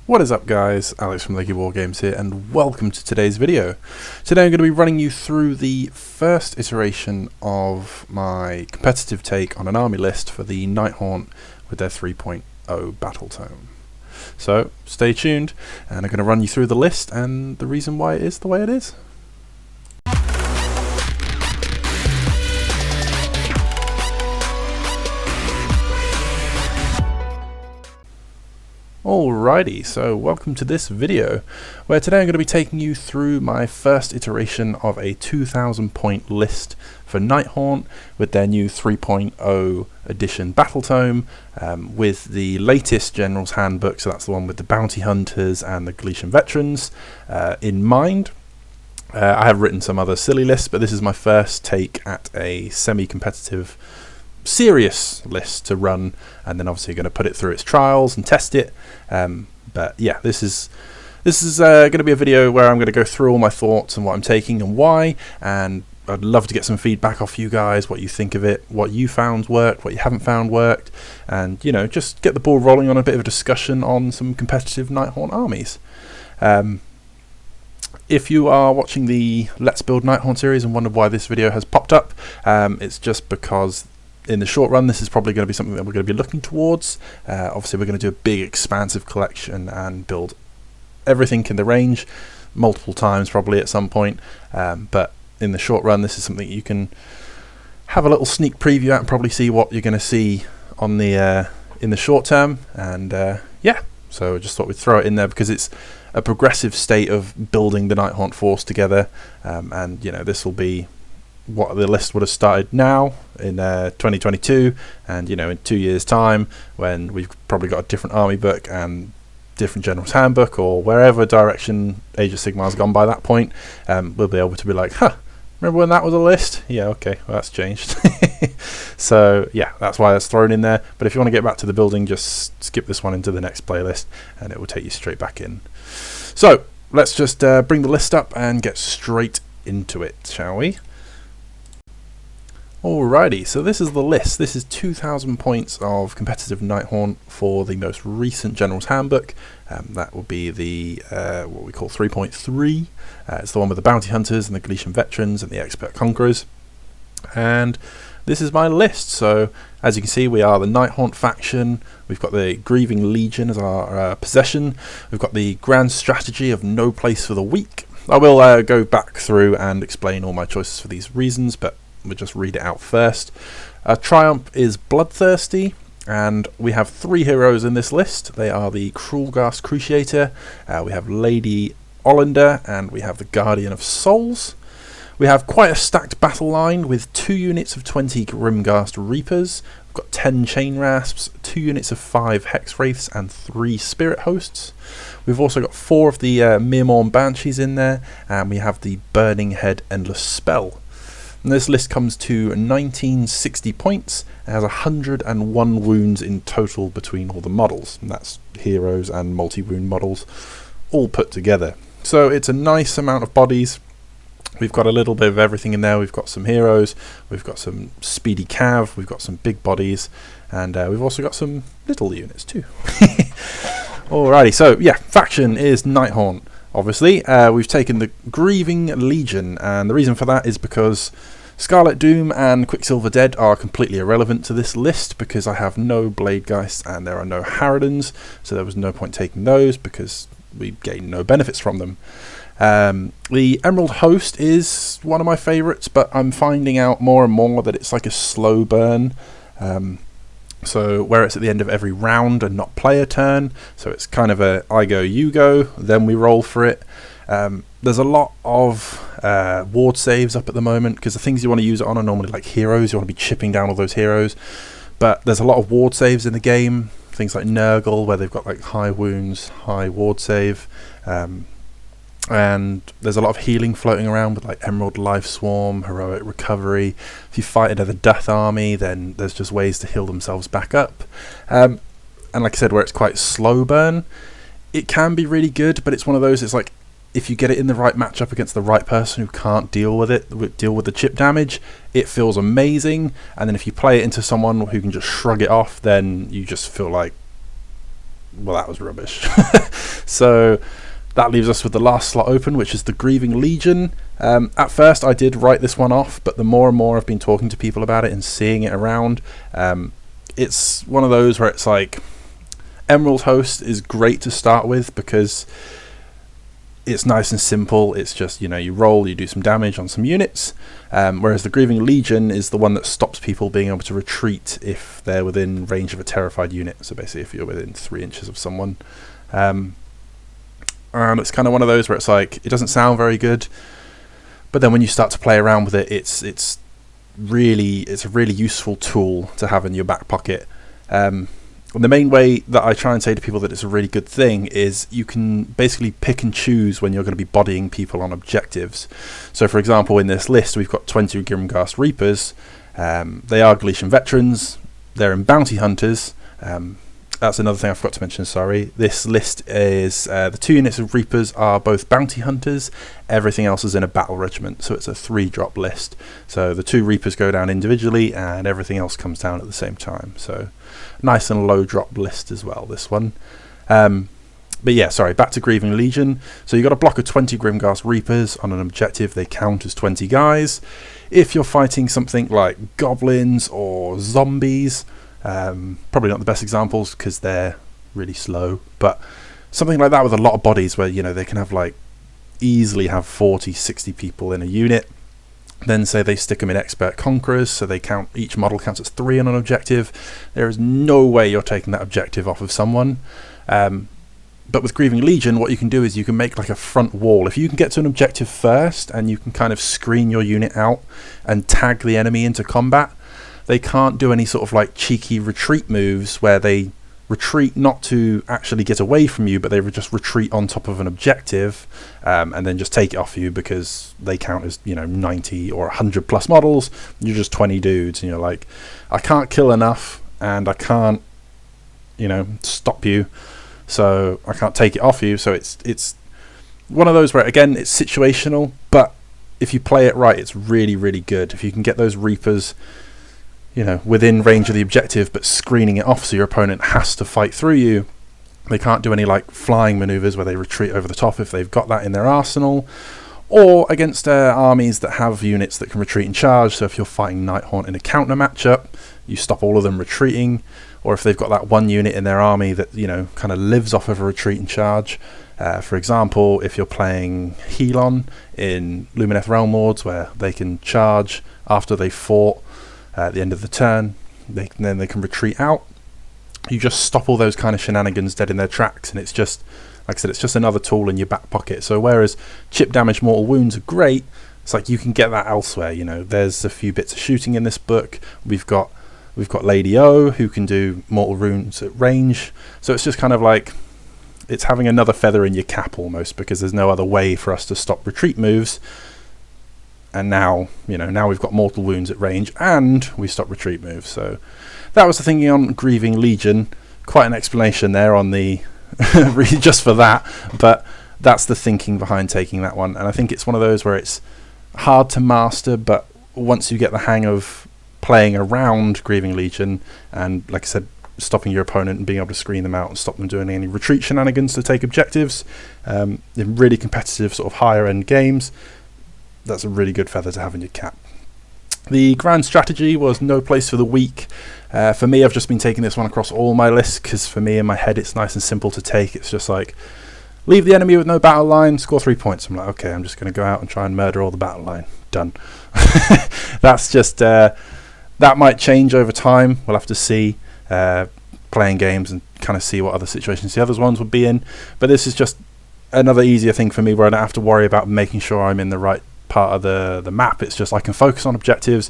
What is up guys, Alex from Leggy Wargames here and welcome to today's video. Today I'm going to be running you through the first iteration of my competitive take on an army list for the Nighthaunt with their 3.0 battle tome. So stay tuned and I'm going to run you through the list and the reason why it is the way it is. Alrighty, so welcome to this video, where today I'm going to be taking you through my first iteration of a 2,000 point list for Nighthaunt with their new 3.0 edition battle tome, with the latest General's Handbook, so that's the one with the Bounty Hunters and the Grecian Veterans, in mind. I have written some other silly lists, but this is my first take at a semi-competitive serious list to run, and then obviously going to put it through its trials and test it, but yeah, this is going to be a video where I'm going to go through all my thoughts and what I'm taking and why, and I'd love to get some feedback off you guys, what you think of it, what you found worked, what you haven't found worked, and you know, just get the ball rolling on a bit of a discussion on some competitive Nighthaunt armies. If you are watching the Let's Build Nighthaunt series and wonder why this video has popped up, it's just because in the short run this is probably going to be something that we're going to be looking towards. Obviously we're going to do a big expansive collection and build everything in the range multiple times probably at some point, but in the short run this is something you can have a little sneak preview at and probably see what you're going to see on the in the short term, and yeah, so just thought we'd throw it in there because it's a progressive state of building the Nighthaunt force together, and you know, this will be what the list would have started now in 2022, and you know, in 2 years time when we've probably got a different army book and different General's Handbook, or wherever direction Age of Sigmar has gone by that point, we'll be able to be like, huh, remember when that was a list? Yeah, okay, well, that's changed. So yeah, that's why that's thrown in there, but if you want to get back to the building, just skip this one into the next playlist and it will take you straight back in. So let's just bring the list up and get straight into it, shall we? Alrighty, so this is the list. This is 2,000 points of competitive Nighthaunt for the most recent General's Handbook. That will be the what we call 3.3. It's the one with the Bounty Hunters and the Grecian Veterans and the Expert Conquerors. And this is my list. So as you can see, we are the Nighthaunt faction. We've got the Grieving Legion as our possession. We've got the grand strategy of no place for the weak. I will go back through and explain all my choices for these reasons, but we'll just read it out first. Triumph is bloodthirsty, and we have 3 heroes in this list. They are the Krulghast Cruiator, we have Lady Olynder, and we have the Guardian of Souls. We have quite a stacked battle line with 2 units of 20 Grimghast Reapers. We've got 10 Chain Rasps, 2 units of 5 Hex Race, and 3 Spirit Hosts. We've also got 4 of the Mirmorn Banshees in there, and we have the Burning Head Endless Spell. And this list comes to 1960 points and has 101 wounds in total between all the models, and that's heroes and multi-wound models all put together. So it's a nice amount of bodies. We've got a little bit of everything in there. We've got some heroes, we've got some speedy cav, we've got some big bodies, and we've also got some little units too. Alrighty, so yeah, faction is Nighthaunt. Obviously, we've taken the Grieving Legion, and the reason for that is because Scarlet Doom and Quicksilver Dead are completely irrelevant to this list because I have no Bladegheists and there are no Harridans, so there was no point taking those because we gain no benefits from them. The Emerald Host is one of my favourites, but I'm finding out more and more that it's like a slow burn. So where it's at the end of every round and not player turn, so it's kind of a I go, you go, then we roll for it. There's a lot of ward saves up at the moment because the things you want to use it on are normally like heroes. You want to be chipping down all those heroes, but there's a lot of ward saves in the game. Things like Nurgle, where they've got like high wounds, high ward save, and there's a lot of healing floating around with like Emerald Life Swarm, Heroic Recovery. If you fight another Death army, then there's just ways to heal themselves back up. And like I said, where it's quite slow burn, it can be really good, but it's one of those, it's like if you get it in the right matchup against the right person who can't deal with the chip damage, it feels amazing. And then if you play it into someone who can just shrug it off, then you just feel like well, that was rubbish. So that leaves us with the last slot open, which is the Grieving Legion. At first I did write this one off, but the more and more I've been talking to people about it and seeing it around, it's one of those where it's like, Emerald Host is great to start with because it's nice and simple. It's just, you roll, you do some damage on some units, whereas the Grieving Legion is the one that stops people being able to retreat if they're within range of a terrified unit. So basically if you're within 3 inches of someone. And it's kind of one of those where it's like, it doesn't sound very good, but then when you start to play around with it, it's a really useful tool to have in your back pocket. The main way that I try and say to people that it's a really good thing is you can basically pick and choose when you're going to be bodying people on objectives. So for example, in this list we've got 20 Grimghast Reapers. They are Galician veterans, they're in bounty hunters. That's another thing I forgot to mention, sorry. This list is, the 2 units of Reapers are both bounty hunters, everything else is in a battle regiment, so it's a 3-drop list. So the 2 Reapers go down individually and everything else comes down at the same time. So nice and low drop list as well, this one. But yeah, sorry, back to Grieving Legion. So you've got a block of 20 Grimghast Reapers on an objective, they count as 20 guys. If you're fighting something like goblins or zombies, probably not the best examples because they're really slow, but something like that with a lot of bodies where they can have easily have 40-60 people in a unit. Then say they stick them in expert conquerors, so they count, each model counts as 3 on an objective. There is no way you're taking that objective off of someone. But with Grieving Legion, what you can do is you can make a front wall. If you can get to an objective first and you can kind of screen your unit out and tag the enemy into combat, they can't do any sort of cheeky retreat moves where they retreat not to actually get away from you, but they would just retreat on top of an objective and then just take it off you because they count as 90 or 100 plus models. You're just 20 dudes and you're like, I can't kill enough and I can't stop you, so I can't take it off you. So it's one of those where, again, it's situational, but if you play it right, it's really, really good. If you can get those Reapers within range of the objective, but screening it off so your opponent has to fight through you. They can't do any flying maneuvers where they retreat over the top if they've got that in their arsenal, or against armies that have units that can retreat and charge. So if you're fighting Nighthaunt in a counter matchup, you stop all of them retreating, or if they've got that one unit in their army that kind of lives off of a retreat and charge. For example, if you're playing Helon in Lumineth Realm Lords, where they can charge after they fought at the end of the turn, then they can retreat out. You just stop all those kind of shenanigans dead in their tracks, and it's just, like I said, it's just another tool in your back pocket. So whereas chip damage, mortal wounds are great, it's you can get that elsewhere. There's a few bits of shooting in this book. We've got Lady O, who can do mortal wounds at range. So it's just kind of it's having another feather in your cap almost, because there's no other way for us to stop retreat moves. And now, now we've got mortal wounds at range and we stop retreat moves. So that was the thinking on Grieving Legion. Quite an explanation there on the just for that, but that's the thinking behind taking that one. And I think it's one of those where it's hard to master, but once you get the hang of playing around Grieving Legion and, like I said, stopping your opponent and being able to screen them out and stop them doing any retreat shenanigans to take objectives in really competitive sort of higher end games, that's a really good feather to have in your cap. The grand strategy was no place for the weak. For me, I've just been taking this one across all my lists because for me in my head it's nice and simple to take. It's just leave the enemy with no battle line, score 3 points. I'm okay, I'm just going to go out and try and murder all the battle line. Done. That's just that might change over time. We'll have to see, playing games and kind of see what other situations the other ones would be in. But this is just another easier thing for me where I don't have to worry about making sure I'm in the right part of the map. It's just I can focus on objectives,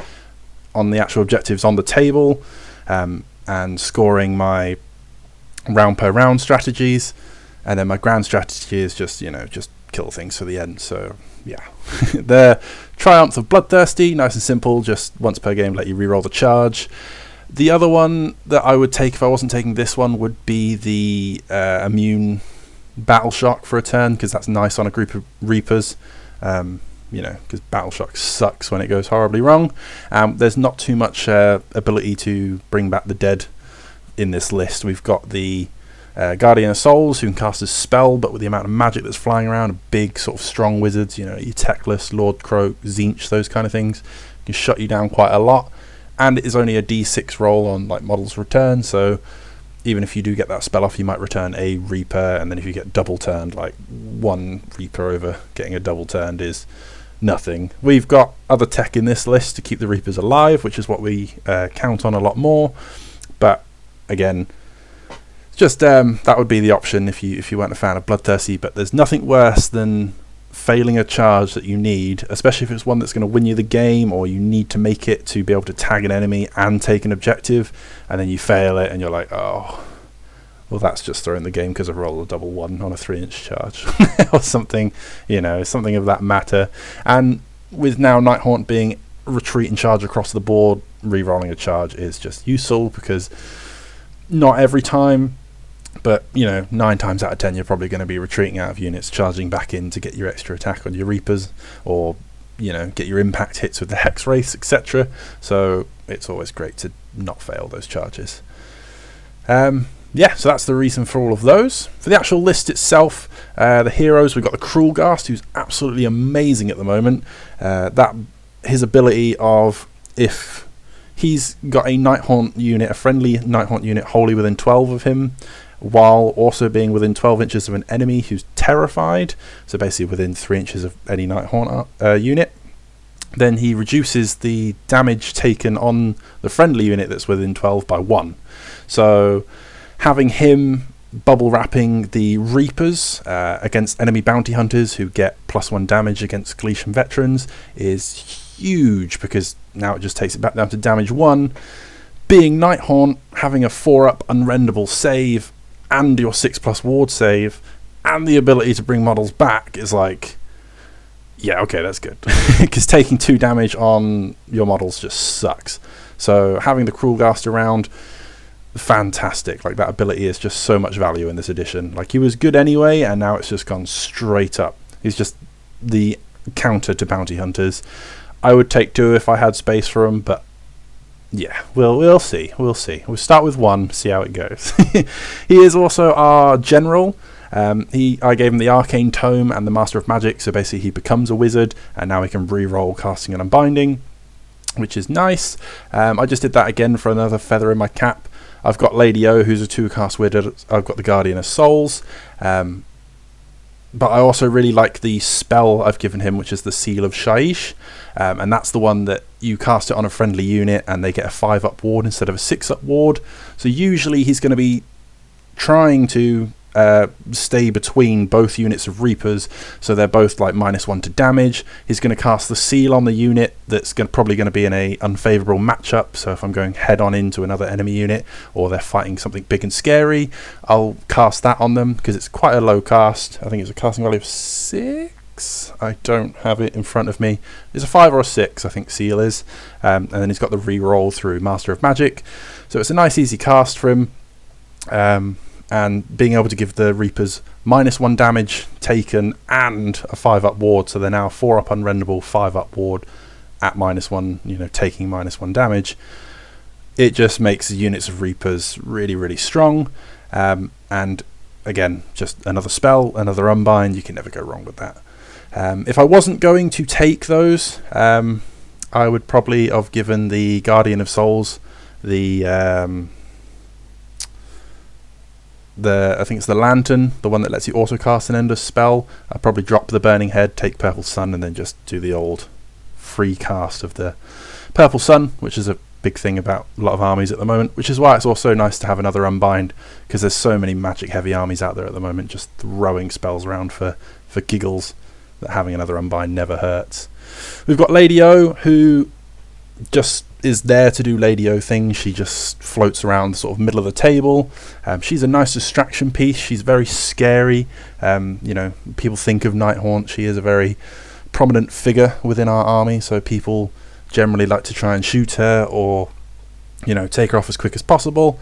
on the actual objectives on the table, and scoring my round per round strategies, and then my grand strategy is just just kill things for the end. So yeah, the Triumph of Bloodthirsty, nice and simple, just once per game let you reroll the charge. The other one that I would take if I wasn't taking this one would be the immune Battle Shock for a turn, because that's nice on a group of Reapers. Because Battle Shock sucks when it goes horribly wrong. There's not too much ability to bring back the dead in this list. We've got the Guardian of Souls, who can cast a spell, but with the amount of magic that's flying around, big sort of strong wizards, you know, your Teclis, Lord Croak, Tzeentch, those kind of things, can shut you down quite a lot. And it is only a d6 roll on like models return, so even if you do get that spell off, you might return a Reaper, and then if you get double turned, like one Reaper over getting a double turned is nothing. We've got other tech in this list to keep the Reapers alive, which is what we count on a lot more, but again, just that would be the option if you weren't a fan of Bloodthirsty. But there's nothing worse than failing a charge that you need, especially if it's one that's going to win you the game, or you need to make it to be able to tag an enemy and take an objective, and then you fail it and you're like, oh, well, that's just throwing the game because I rolled a double 1 on a 3-inch charge or something, you know, something of that matter. And with now Nighthaunt being retreat and charge across the board, re-rolling a charge is just useful, because not every time, but you know, 9 times out of 10 you're probably going to be retreating out of units, charging back in to get your extra attack on your Reapers, or you know, get your impact hits with the Hex Race, etc. So it's always great to not fail those charges. Yeah, so that's the reason for all of those. For the actual list itself, the heroes, we've got the Krulghast, who's absolutely amazing at the moment. That his ability of, if he's got a Nighthaunt unit, a friendly Nighthaunt unit wholly within 12 of him, while also being within 12 inches of an enemy who's terrified, so basically within 3 inches of any Nighthaunt unit, then he reduces the damage taken on the friendly unit that's within 12 by 1. So having him bubble wrapping the Reapers against enemy bounty hunters who get +1 damage against Galician veterans is huge, because now it just takes it back down to damage 1. Being Nighthaunt, having a 4-up unrendable save and your 6+ ward save and the ability to bring models back is like, yeah, okay, that's good. Because taking 2 damage on your models just sucks. So having the Krulghast around, fantastic. Like, that ability is just so much value in this edition. Like, he was good anyway, and now it's just gone straight up. He's just the counter to bounty hunters. I would take 2 if I had space for him, but yeah, we'll see. We'll start with 1, see how it goes. He is also our general. I gave him the Arcane tome and the Master of Magic, so basically he becomes a wizard, and now he can re-roll casting and unbinding, which is nice. I just did that again for another feather in my cap. I've got Lady O, who's a 2-cast wizard. I've got the Guardian of Souls. But I also really like the spell I've given him, which is the Seal of Shyish, and that's the one that you cast it on a friendly unit and they get a 5-up ward instead of a 6-up ward. So usually he's going to be trying to stay between both units of Reapers, so they're both like -1 to damage. He's going to cast the Seal on the unit that's probably going to be in a unfavourable matchup, so if I'm going head on into another enemy unit, or they're fighting something big and scary, I'll cast that on them, because it's quite a low cast. I think it's a casting value of 6. I don't have it in front of me. It's a 5 or a 6, I think Seal is, and then he's got the re-roll through Master of Magic, so it's a nice easy cast for him. And being able to give the Reapers -1 damage taken and a 5-up ward, so they're now 4-up unrendable, 5-up ward at -1, you know, taking -1 damage. It just makes the units of Reapers really, really strong. And again, just another spell, another unbind. You can never go wrong with that. If I wasn't going to take those, I would probably have given the Guardian of Souls I think it's the Lantern, the one that lets you auto cast an Endless spell. I'd probably drop the Burning Head, take Purple Sun, and then just do the old free cast of the Purple Sun, which is a big thing about a lot of armies at the moment, which is why it's also nice to have another unbind, because there's so many magic heavy armies out there at the moment just throwing spells around for giggles, that having another unbind never hurts. We've got Lady O, who just is there to do Lady O things. She just floats around the sort of middle of the table. She's a nice distraction piece. She's very scary. You know, people think of Nighthaunt. She is a very prominent figure within our army, so people generally like to try and shoot her, or you know, take her off as quick as possible.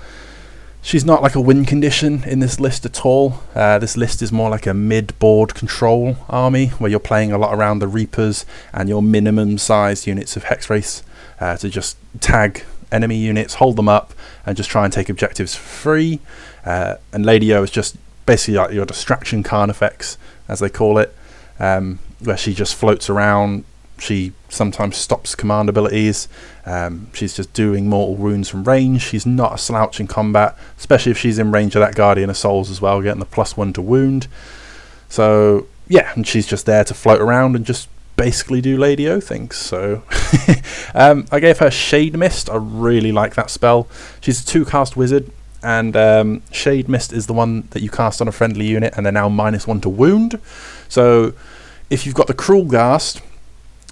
She's not like a win condition in this list at all. This list is more like a mid-board control army, where you're playing a lot around the Reapers and your minimum sized units of Hex Race to just tag enemy units, hold them up, and just try and take objectives for free. And Lady O is just basically like your distraction Carnifex, as they call it, where she just floats around. She sometimes stops command abilities. She's just doing mortal wounds from range. She's not a slouch in combat, especially if she's in range of that Guardian of Souls as well, getting the +1 to wound. So yeah, and she's just there to float around and just basically do Lady O things. So I gave her Shademist. I really like that spell. She's a 2-cast wizard, and Shademist is the one that you cast on a friendly unit, and they're now -1 to wound. So if you've got the Krulghast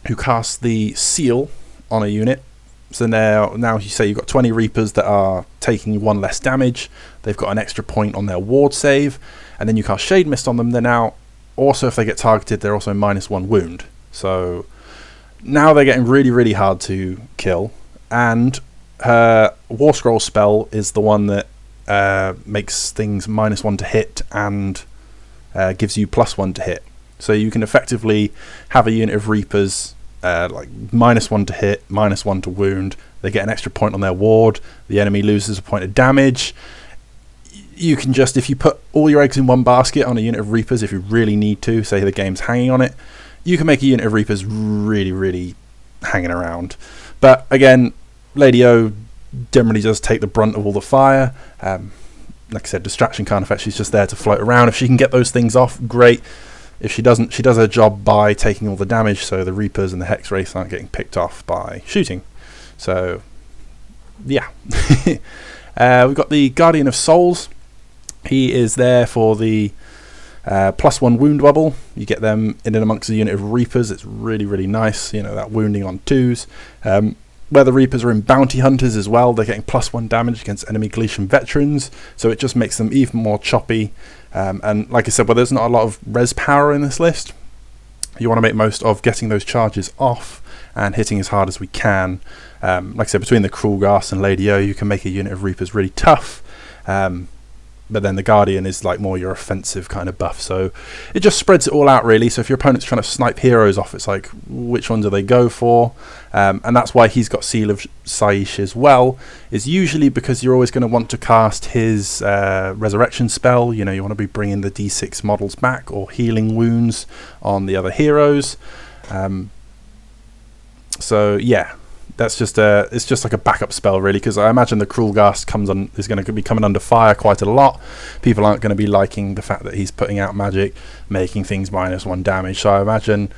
who casts the seal on a unit, so now you say you've got 20 Reapers that are taking 1 less damage, they've got an extra point on their ward save, and then you cast Shademist on them, they're now also, if they get targeted, they're also -1 wound. So now they're getting really, really hard to kill, and her War Scroll spell is the one that makes things -1 to hit and gives you +1 to hit. So you can effectively have a unit of Reapers like -1 to hit, -1 to wound. They get an extra point on their ward. The enemy loses a point of damage. You can just, if you put all your eggs in one basket on a unit of Reapers, if you really need to, say the game's hanging on it, you can make a unit of Reapers really, really hanging around. But again, Lady O generally does take the brunt of all the fire. Like I said, distraction Carnifex, she's just there to float around. If she can get those things off, great. If she doesn't, she does her job by taking all the damage, so the Reapers and the Hex Race aren't getting picked off by shooting. So yeah. We've got the Guardian of Souls. He is there for the +1 wound bubble. You get them in and amongst a unit of Reapers. It's really, really nice, you know, that wounding on 2s. Where the Reapers are in Bounty Hunters as well, they're getting +1 damage against enemy Gleesham veterans, so it just makes them even more choppy. And like I said, well, there's not a lot of res power in this list. You want to make most of getting those charges off and hitting as hard as we can. Like I said, between the Krulghast and Lady O, you can make a unit of Reapers really tough. But then the Guardian is like more your offensive kind of buff, so it just spreads it all out really. So if your opponent's trying to snipe heroes off, it's like, which one do they go for? And that's why he's got Seal of Shyish as well, is usually because you're always going to want to cast his resurrection spell. You know, you want to be bringing the D6 models back or healing wounds on the other heroes. So yeah, that's just it's just like a backup spell really, because I imagine the Krulghast is going to be coming under fire quite a lot. People aren't going to be liking the fact that he's putting out magic, making things -1 damage. So I imagine,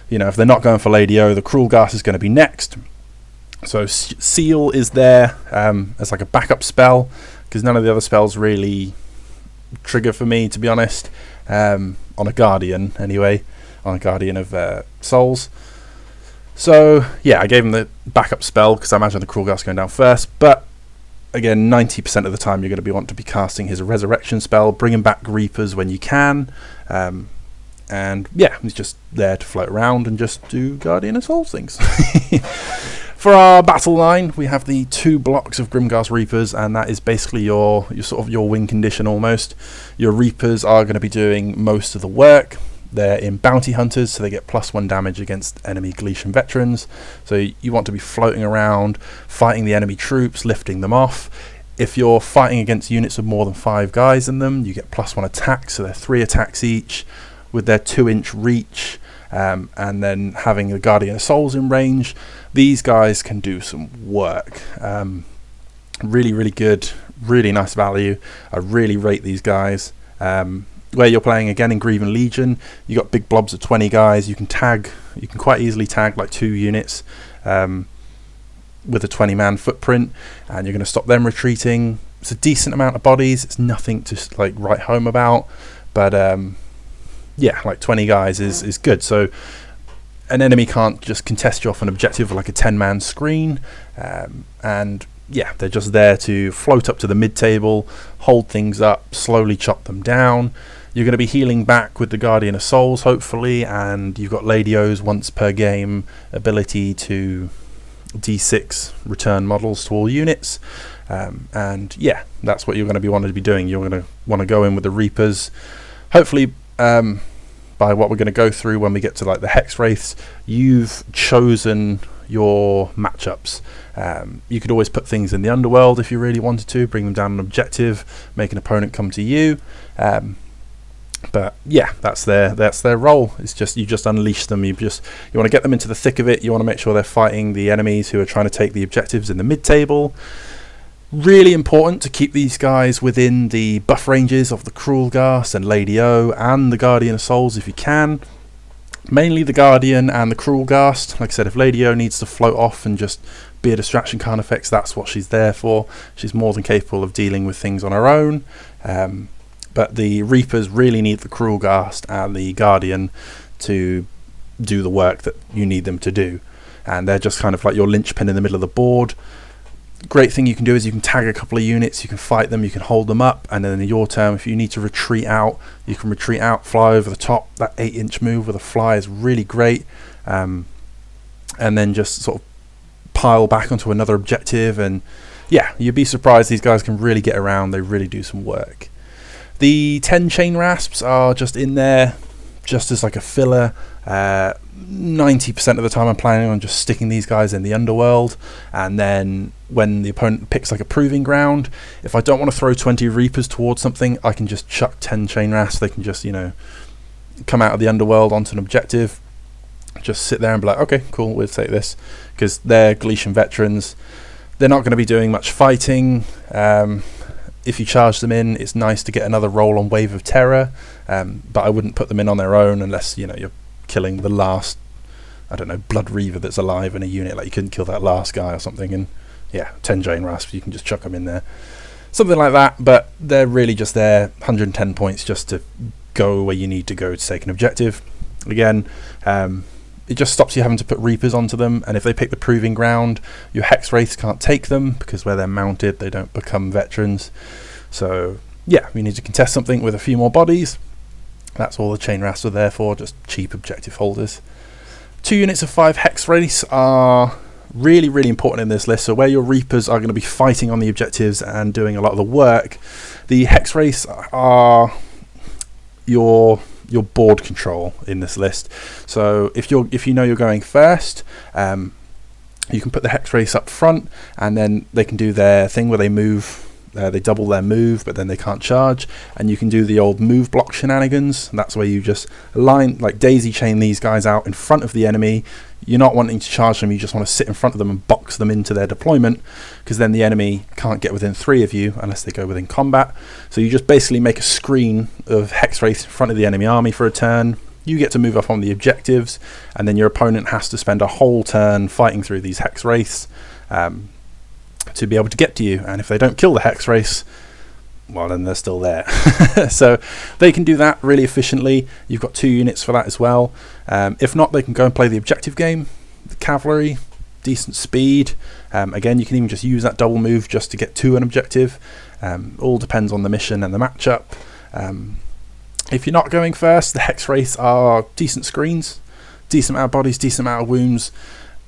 you know, if they're not going for Lady O, the Krulghast is going to be next. So Seal is there as like a backup spell, because none of the other spells really trigger for me, to be honest, on a Guardian anyway, on a Guardian of Souls. So yeah, I gave him the backup spell because I imagine the Krulghast going down first. But again, 90% of the time you're going to want to be casting his resurrection spell, bringing back Reapers when you can, and yeah, he's just there to float around and just do Guardian of Souls things. For our battle line, we have the 2 blocks of Grimghast Reapers, and that is basically your sort of your win condition almost. Your Reapers are going to be doing most of the work. They're in Bounty Hunters, so they get +1 damage against enemy Gleesham veterans. So you want to be floating around, fighting the enemy troops, lifting them off. If you're fighting against units of more than 5 guys in them, you get +1 attack, so they're 3 attacks each with their 2-inch reach, and then having the Guardian of Souls in range. These guys can do some work. Really, really good, really nice value. I really rate these guys. Where you're playing again in Grieving Legion, you got big blobs of 20 guys. You can quite easily tag like 2 units with a 20-man footprint, and you're going to stop them retreating. It's a decent amount of bodies. It's nothing to like write home about, but yeah, like 20 guys is good. So an enemy can't just contest you off an objective like a 10-man screen, and yeah, they're just there to float up to the mid-table, hold things up, slowly chop them down. You're going to be healing back with the Guardian of Souls, hopefully, and you've got Lady O's once per game ability to D6 return models to all units. And yeah, that's what you're going to be wanting to be doing. You're going to want to go in with the Reapers. Hopefully, by what we're going to go through when we get to like the Hex Race, you've chosen your matchups. You could always put things in the underworld if you really wanted to, bring them down an objective, make an opponent come to you. But yeah, that's their role. It's just, you just unleash them. You want to get them into the thick of it. You want to make sure they're fighting the enemies who are trying to take the objectives in the mid-table. Really important to keep these guys within the buff ranges of the Krulghast and Lady O and the Guardian of Souls if you can. Mainly the Guardian and the Krulghast. Like I said, if Lady O needs to float off and just be a distraction card effects, that's what she's there for. She's more than capable of dealing with things on her own. But the Reapers really need the Krulghast and the Guardian to do the work that you need them to do. And they're just kind of like your linchpin in the middle of the board. Great thing you can do is you can tag a couple of units, you can fight them, you can hold them up, and then in your turn, if you need to retreat out, you can retreat out, fly over the top. That 8-inch move with a fly is really great. And then just sort of pile back onto another objective, and yeah, you'd be surprised these guys can really get around. They really do some work. The 10 chain rasps are just in there just as like a filler. 90% of the time I'm planning on just sticking these guys in the underworld, and then when the opponent picks like a proving ground, if I don't want to throw 20 Reapers towards something, I can just chuck 10 chain rasps. They can just, you know, come out of the underworld onto an objective, just sit there and be like, okay, cool, we'll take this, because they're Galician veterans. They're not going to be doing much fighting. If you charge them in, it's nice to get another roll on Wave of Terror, but I wouldn't put them in on their own unless, you know, you're killing the last, I don't know, Blood Reaver that's alive in a unit. Like, you couldn't kill that last guy or something, and yeah, 10 Jane Rasp, you can just chuck them in there, something like that. But they're really just there, 110 points just to go where you need to go to take an objective. Again, it just stops you having to put Reapers onto them, and if they pick the proving ground, your Hex Race can't take them, because where they're mounted they don't become veterans. So yeah, we need to contest something with a few more bodies. That's all the chain rasps are there for, just cheap objective holders. 2 units of 5 Hex Race are really, really important in this list. So where your Reapers are going to be fighting on the objectives and doing a lot of the work, the Hex Race are your board control in this list. So if you know you're going first, you can put the Hex Race up front, and then they can do their thing where they move. They double their move, but then they can't charge, and you can do the old move block shenanigans. And that's where you just line, like daisy chain these guys out in front of the enemy. You're not wanting to charge them, you just want to sit in front of them and box them into their deployment, because then the enemy can't get within 3 of you unless they go within combat. So you just basically make a screen of Hex Race in front of the enemy army for a turn. You get to move up on the objectives, and then your opponent has to spend a whole turn fighting through these Hex Race to be able to get to you. And if they don't kill the Hex Race, well, then they're still there. So they can do that really efficiently. You've got 2 units for that as well. If not, they can go and play the objective game. The cavalry, decent speed. Again, you can even just use that double move just to get to an objective. All depends on the mission and the matchup. If you're not going first, the Hex Race are decent screens, decent amount of bodies, decent amount of wounds.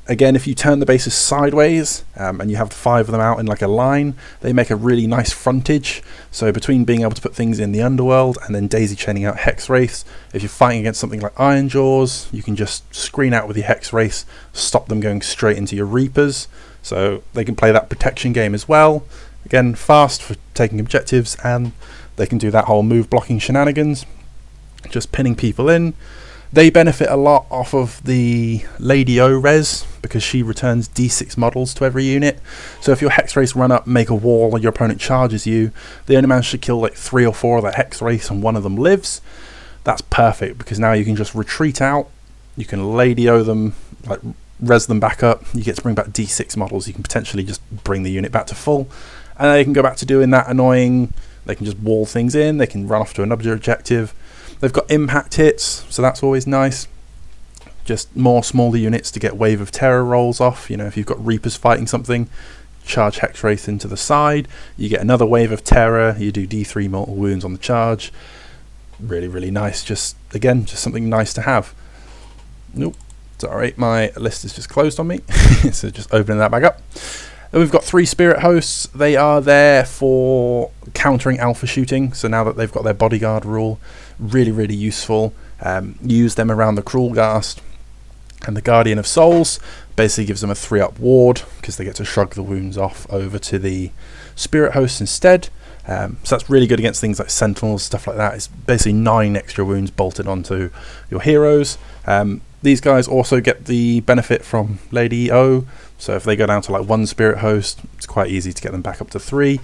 Again, if you turn the bases sideways and you have 5 of them out in like a line, they make a really nice frontage. So between being able to put things in the underworld and then daisy chaining out Hex Race, if you're fighting against something like Iron Jaws, you can just screen out with your Hex Race, stop them going straight into your Reapers. So they can play that protection game as well. Again, fast for taking objectives, and they can do that whole move blocking shenanigans, just pinning people in. They benefit a lot off of the Lady O res, because she returns D6 models to every unit. So if your Hex Race run up, make a wall, and your opponent charges you, they only manage to kill like 3 or 4 of that Hex Race and one of them lives. That's perfect, because now you can just retreat out, you can Lady O them, like res them back up, you get to bring back D6 models, you can potentially just bring the unit back to full, and they can go back to doing that annoying, they can just wall things in, they can run off to another objective. They've got impact hits, so that's always nice. Just more smaller units to get Wave of Terror rolls off. You know, if you've got Reapers fighting something, charge Hex Race into the side, you get another Wave of Terror, you do D3 mortal wounds on the charge. Really, really nice. Just, again, just something nice to have. Nope, sorry, my list is just closed on me. So just opening that back up. Then we've got 3 Spirit Hosts. They are there for countering alpha shooting. So now that they've got their bodyguard rule, really, really useful. Use them around the Krulghast. And the Guardian of Souls basically gives them a 3-up ward, because they get to shrug the wounds off over to the Spirit Host instead. So that's really good against things like Sentinels, stuff like that. It's basically 9 extra wounds bolted onto your heroes. These guys also get the benefit from Lady O, so if they go down to like 1 Spirit Host, it's quite easy to get them back up to 3.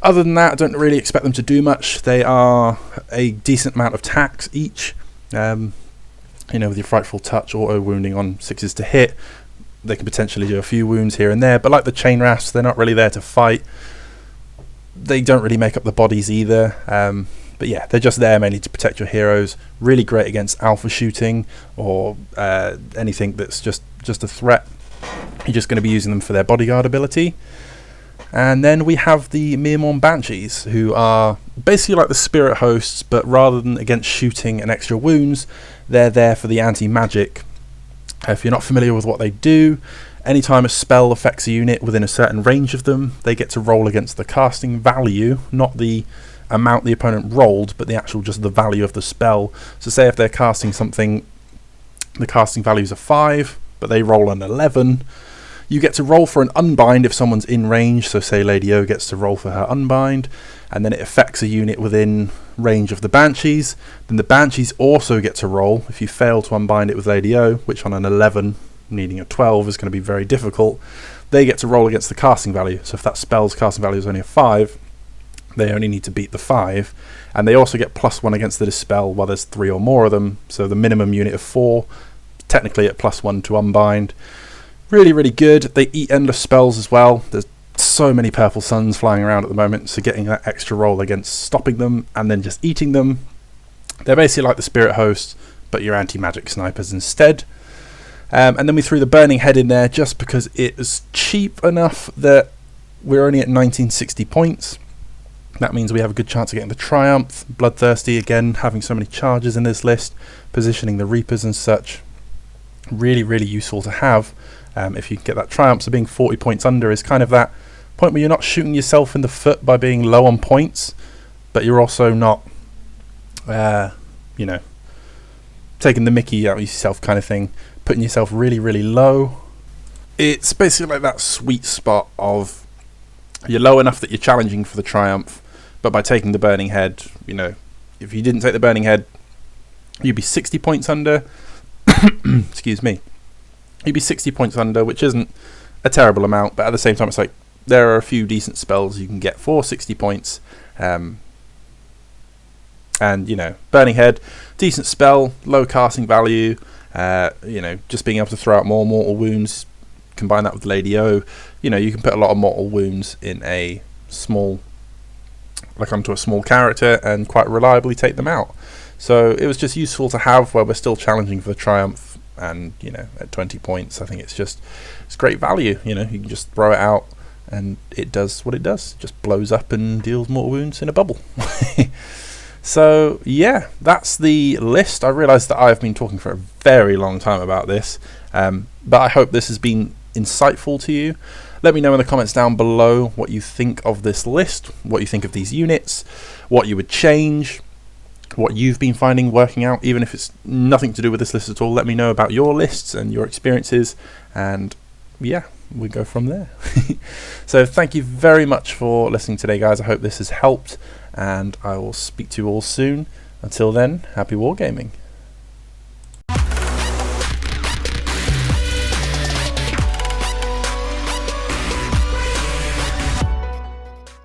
Other than that, I don't really expect them to do much. They are a decent amount of tax each. You know, with your Frightful Touch, auto wounding on 6s to hit, they can potentially do a few wounds here and there, but like the Chain Rasps, they're not really there to fight. They don't really make up the bodies either, but yeah, they're just there mainly to protect your heroes. Really great against alpha shooting or anything that's just a threat. You're just going to be using them for their bodyguard ability. And then we have the Mirmorn Banshees, who are basically like the Spirit Hosts, but rather than against shooting and extra wounds, they're there for the anti-magic. If you're not familiar with what they do, anytime a spell affects a unit within a certain range of them, they get to roll against the casting value, not the amount the opponent rolled, but the actual just the value of the spell. So say if they're casting something, the casting values are 5, but they roll an 11, you get to roll for an unbind if someone's in range. So say Lady O gets to roll for her unbind, and then it affects a unit within range of the Banshees. Then the Banshees also get to roll if you fail to unbind it with Lady O, which on an 11 needing a 12 is going to be very difficult. They get to roll against the casting value. So if that spell's casting value is only a 5, they only need to beat the 5, and they also get +1 against the dispel while there's 3 or more of them. So the minimum unit of 4, technically at +1 to unbind. Really, really good. They eat endless spells as well. There's so many Purple Suns flying around at the moment, so getting that extra roll against stopping them and then just eating them. They're basically like the Spirit Hosts, but your anti-magic snipers instead. And then we threw the Burning Head in there just because it is cheap enough that we're only at 1960 points. That means we have a good chance of getting the Triumph. Bloodthirsty, again, having so many charges in this list, positioning the Reapers and such. Really, really useful to have if you can get that Triumph. So being 40 points under is kind of that point where you're not shooting yourself in the foot by being low on points, but you're also not, you know, taking the mickey out of yourself kind of thing, putting yourself really, really low. It's basically like that sweet spot of you're low enough that you're challenging for the Triumph, but by taking the Burning Head, you know, if you didn't take the Burning Head, you'd be 60 points under. Excuse me. You'd be 60 points under, which isn't a terrible amount, but at the same time, it's like there are a few decent spells you can get for 60 points. And, you know, Burning Head, decent spell, low casting value, you know, just being able to throw out more mortal wounds, combine that with Lady O, you know, you can put a lot of mortal wounds in a small, like onto a small character and quite reliably take them out. So it was just useful to have while we're still challenging for the Triumph, and, you know, at 20 points, I think it's great value. You know, you can just throw it out and it does what it does, just blows up and deals mortal wounds in a bubble. So yeah, that's the list. I realise that I've been talking for a very long time about this, but I hope this has been insightful to you. Let me know in the comments down below what you think of this list, what you think of these units, what you would change, what you've been finding working out, even if it's nothing to do with this list at all. Let me know about your lists and your experiences, and yeah, we go from there. So thank you very much for listening today, guys. I hope this has helped, and I will speak to you all soon. Until then, happy wargaming.